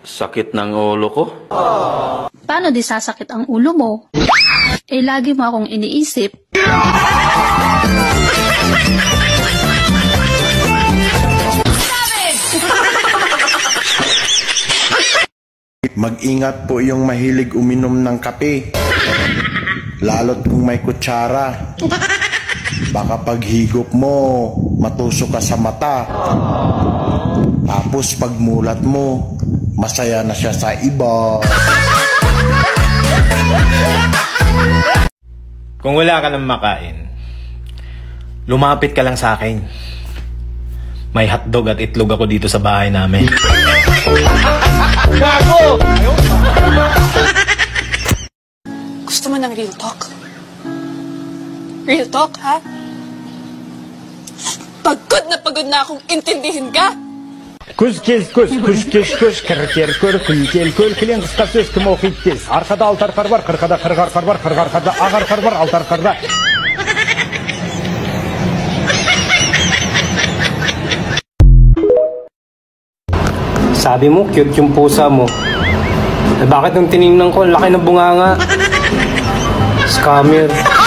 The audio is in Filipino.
Sakit ng ulo ko. Paano di sasakit ang ulo mo? Eh, lagi mo akong iniisip. Mag-ingat po yung mahilig uminom ng kape. Lalo't kung may kutsara. Baka paghigop mo, matusok ka sa mata. Tapos pagmulat mo, masaya na siya sa iba. Kung wala ka nang makain, lumapit ka lang sa akin. May hotdog at itlog ako dito sa bahay namin. Gago! Gusto mo ng real talk? Real talk, ha? Pagod na akong intindihin ka! Күз кез көз, күз кез көз, кір көр, күл кел көл, кілең қысқа сөз кім оқиды тез. Арқада алты арқар бар, қырқада қырық арқар бар, қырық арқарда ақ арқар бар, алты арқарда. Sabi mo, cute yung pusa mo. Eh, bakit nung tinignan ko, laki ng bunganga? Scammer.